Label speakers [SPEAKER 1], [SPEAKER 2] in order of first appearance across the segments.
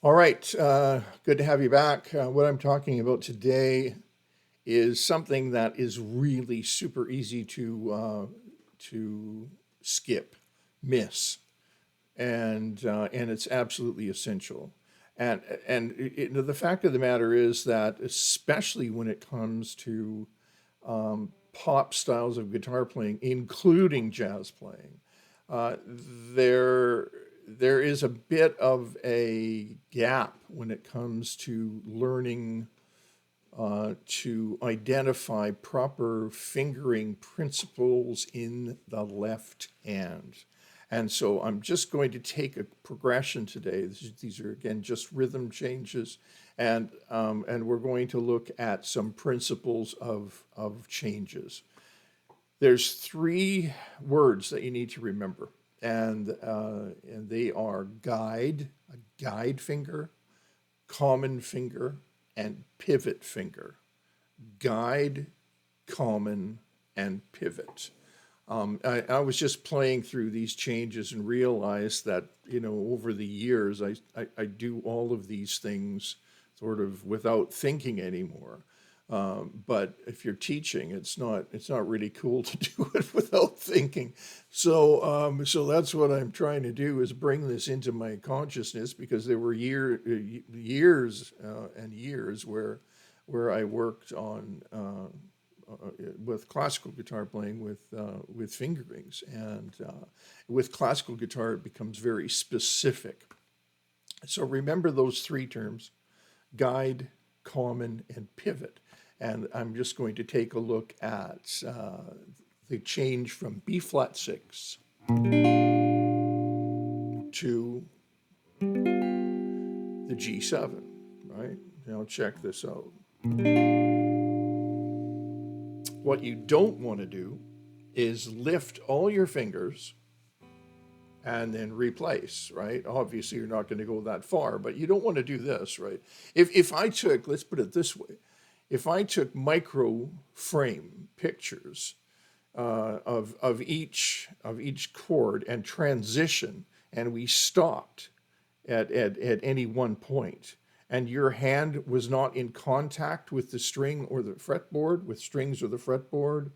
[SPEAKER 1] All right, good to have you back. What I'm talking about today is something that is really super easy to skip, miss, and it's absolutely essential. And the fact of the matter is that, especially when it comes to pop styles of guitar playing, including jazz playing, uh, there there is a bit of a gap when it comes to learning to identify proper fingering principles in the left hand. And so I'm just going to take a progression today. These are again just rhythm changes, and we're going to look at some principles of changes. There's three words that you need to remember, and they are guide, a guide finger, common finger, and pivot finger. Guide, common, and pivot. I was just playing through these changes and realized that, over the years, I do all of these things sort of without thinking anymore. But if you're teaching, it's not really cool to do it without thinking. So that's what I'm trying to do is bring this into my consciousness because there were years and years where I worked on with classical guitar playing with fingerings, and with classical guitar it becomes very specific. So remember those three terms: guide, common, and pivot. And I'm just going to take a look at the change from B flat 6 to the G7, right? Now check this out. What you don't want to do is lift all your fingers and then replace, right? Obviously, you're not going to go that far, but you don't want to do this, right? If I took, let's put it this way, if I took micro frame pictures of each chord and transition, and we stopped at any one point, and your hand was not in contact with the string or the fretboard, with strings or the fretboard,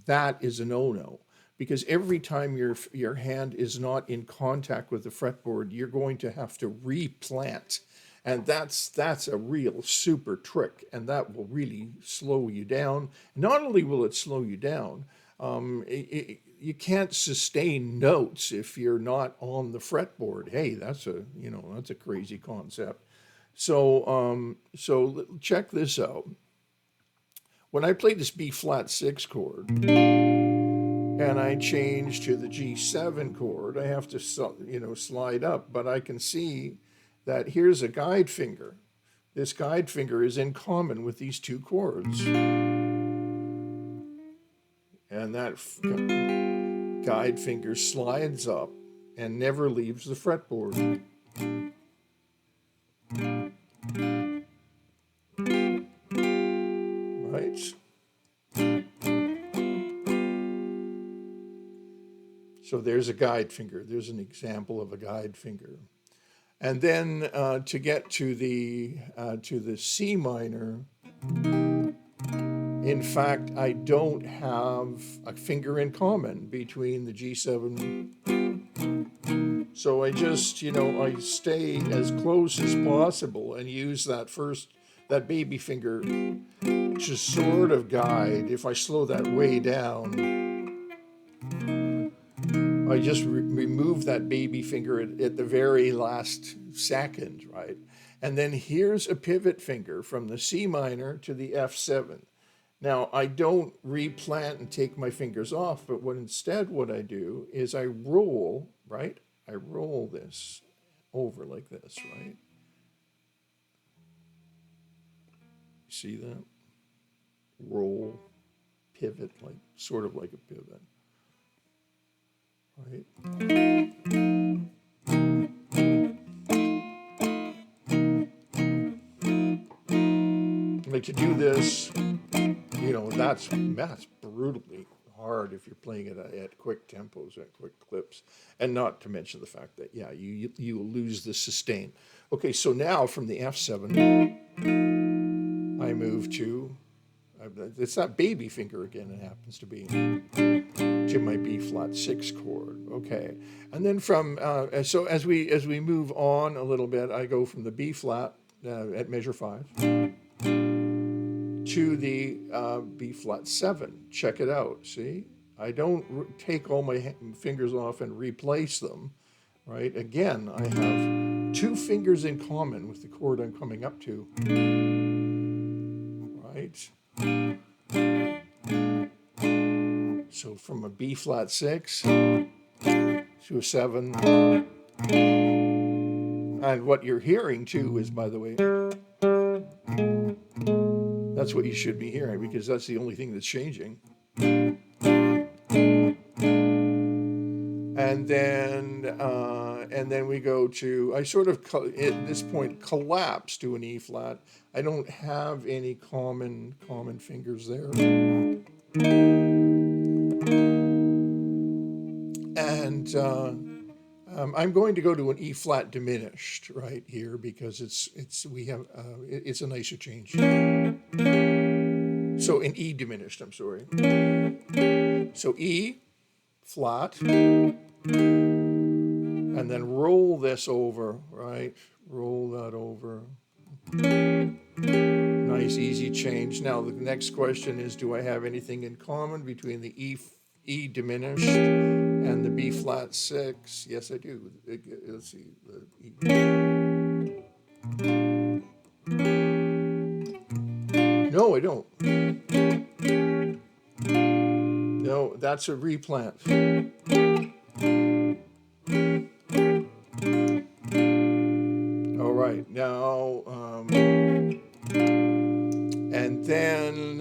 [SPEAKER 1] that is a no-no. Because every time your hand is not in contact with the fretboard, you're going to have to replant. And that's a real super trick, and that will really slow you down. Not only will it slow you down, you can't sustain notes if you're not on the fretboard. Hey, that's a crazy concept. So check this out. When I play this B flat 6 chord and I change to the G7 chord, I have to slide up, but I can see that here's a guide finger. This guide finger is in common with these two chords. And that guide finger slides up and never leaves the fretboard. Right? So there's a guide finger. There's an example of a guide finger. And then to get to the C minor, in fact, I don't have a finger in common between the G7. So I just, I stay as close as possible and use that baby finger to sort of guide. If I slow that way down, I just remove that baby finger at the very last second, right? And then here's a pivot finger from the C minor to the F7. Now, I don't replant and take my fingers off, but what I do is I roll, right? I roll this over like this, right? See that? Roll, pivot, sort of like a pivot, right? Like to do this, that's brutally hard if you're playing it at quick tempos, at quick clips, and not to mention the fact that yeah, you lose the sustain. Okay, so now from the F7, I move to it's that baby finger again. It happens to be to my B flat 6 chord. Okay, and then from so as we move on a little bit, I go from the B flat at measure 5 to the B flat 7. Check it out. See, I don't take all my fingers off and replace them. Right. Again, I have two fingers in common with the chord I'm coming up to. Right. So from a B flat 6 to a 7. And what you're hearing too is, by the way, that's what you should be hearing because that's the only thing that's changing. And then we go to, I sort of at this point collapse to an E flat. I don't have any common fingers there. And I'm going to go to an E flat diminished right here because it's a nicer change. So an E diminished, I'm sorry. So E flat, and then roll this over, right? Roll that over. Nice, easy change. Now the next question is, do I have anything in common between the E diminished and the B flat 6? Yes, I do. Let's see. No, I don't. No, that's a replant. All right, now, and then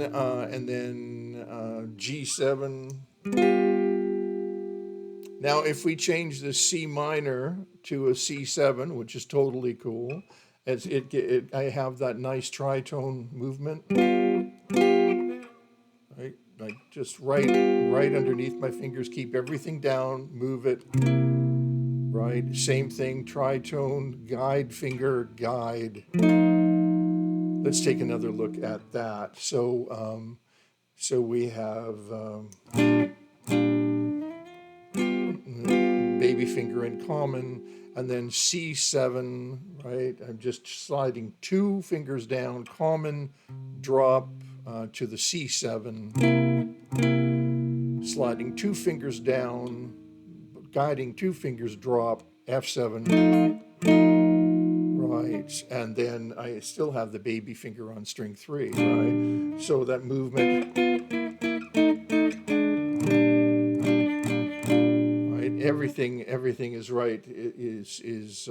[SPEAKER 1] G7. Now, if we change the C minor to a C7, which is totally cool, I have that nice tritone movement, right? Like just right underneath my fingers, keep everything down, move it, right? Same thing, tritone, guide finger, guide. Let's take another look at that. So we have baby finger in common, and then C7, right? I'm just sliding 2 fingers down, common, drop to the C7, sliding 2 fingers down, guiding 2 fingers, drop, F7, right? And then I still have the baby finger on string 3, right? So that movement, everything is right, is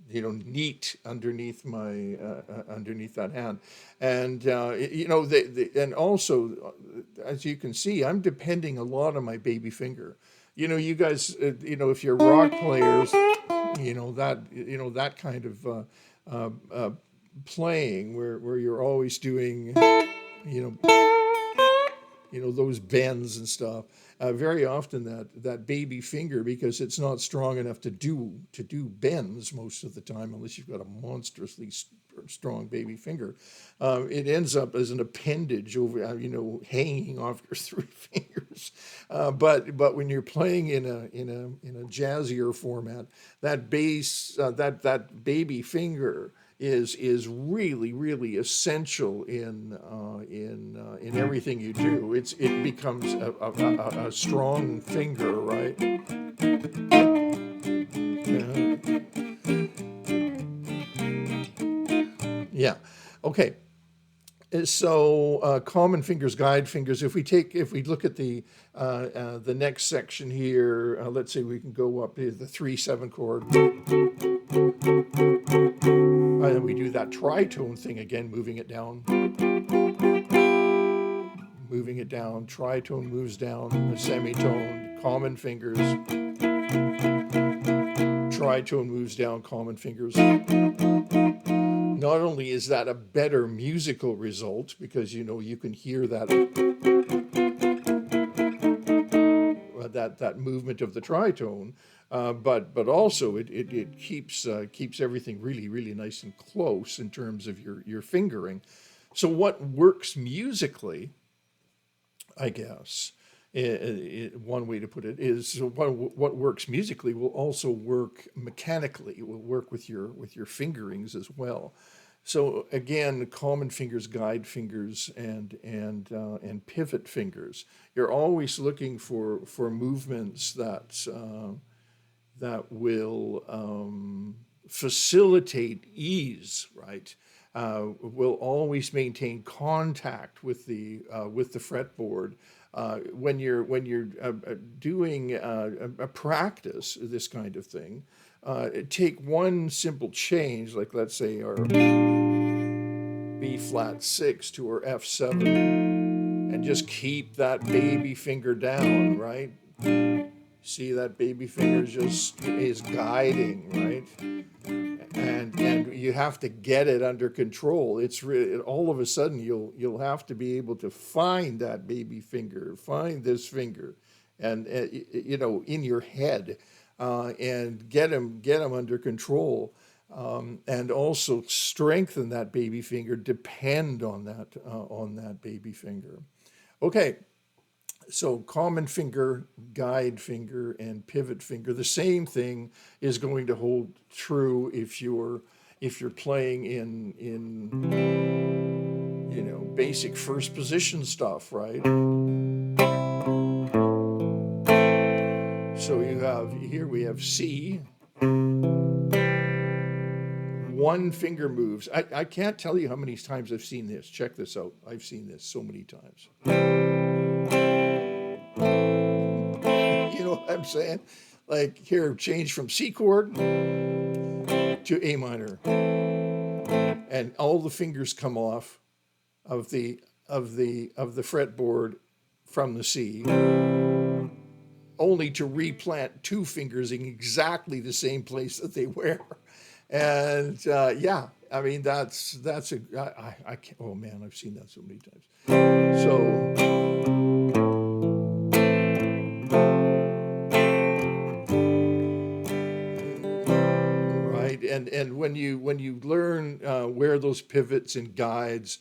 [SPEAKER 1] neat underneath my underneath that hand, and and also as you can see, I'm depending a lot on my baby finger. You guys, if you're rock players, that kind of playing where you're always doing those bends and stuff. Very often that baby finger, because it's not strong enough to do bends most of the time, unless you've got a monstrously strong baby finger, it ends up as an appendage over, hanging off your 3 fingers. But when you're playing in a jazzier format, that bass, that baby finger is really, really essential in everything you do. It becomes a strong finger, right? Yeah. Okay. So common fingers, guide fingers. If we look at the next section here, let's say we can go up to the 3/7 chord. And we do that tritone thing again, moving it down, tritone moves down, a semitone, common fingers, tritone moves down, common fingers. Not only is that a better musical result, because you can hear that that movement of the tritone, but also it keeps everything really nice and close in terms of your fingering. So what works musically, I guess, one way to put it is, so what works musically will also work mechanically. It will work with your fingerings as well. So again, common fingers, guide fingers, and pivot fingers. You're always looking for movements that will facilitate ease, right? Will always maintain contact with the fretboard. When you're doing a practice, this kind of thing, take one simple change, like let's say our B flat 6 to our F7, and just keep that baby finger down, right? See, that baby finger just is guiding, right? And you have to get it under control. It's really, all of a sudden you'll have to be able to find that baby finger, find this finger, and in your head, and get them under control, and also strengthen that baby finger. Depend on that baby finger. Okay. So common finger, guide finger, and pivot finger. The same thing is going to hold true if you're playing in basic first position stuff, right? So we have C. One finger moves. I can't tell you how many times I've seen this. Check this out. I've seen this so many times. You know what I'm saying? Like here, change from C chord to A minor, and all the fingers come off of the fretboard from the C, only to replant two fingers in exactly the same place that they were. And yeah, I mean that's I can't, oh man, I've seen that so many times. So. Right, and when you learn where those pivots and guides,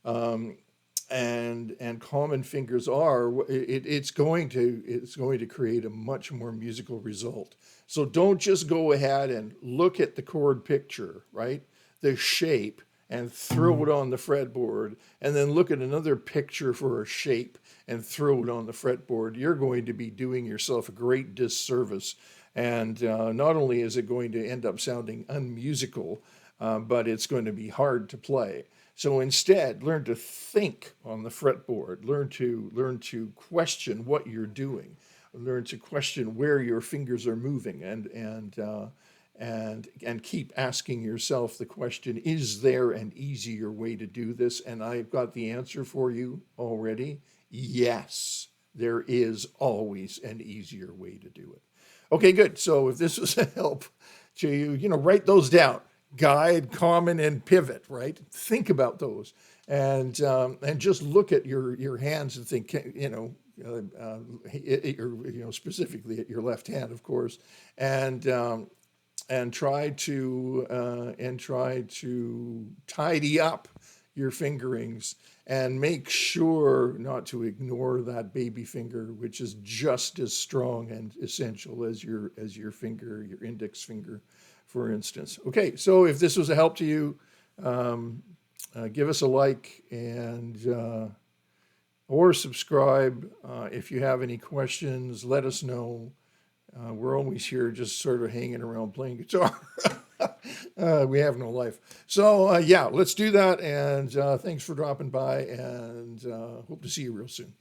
[SPEAKER 1] and common fingers are, it's going to create a much more musical result. So don't just go ahead and look at the chord picture, right? The shape, and throw it on the fretboard, and then look at another picture for a shape and throw it on the fretboard. You're going to be doing yourself a great disservice. And not only is it going to end up sounding unmusical, but it's going to be hard to play. So instead, learn to think on the fretboard. Learn to question what you're doing. Learn to question where your fingers are moving, and keep asking yourself the question: is there an easier way to do this? And I've got the answer for you already. Yes, there is always an easier way to do it. Okay, good. So if this was a help to you, write those down. Guide, common, and pivot, right? Think about those, and just look at your hands and think, specifically at your left hand, of course, and try to tidy up your fingerings, and make sure not to ignore that baby finger, which is just as strong and essential as your finger, your index finger, for instance. Okay, so if this was a help to you, give us a like, and or subscribe. If you have any questions, let us know. We're always here just sort of hanging around playing guitar. We have no life. So yeah, let's do that. And thanks for dropping by, and hope to see you real soon.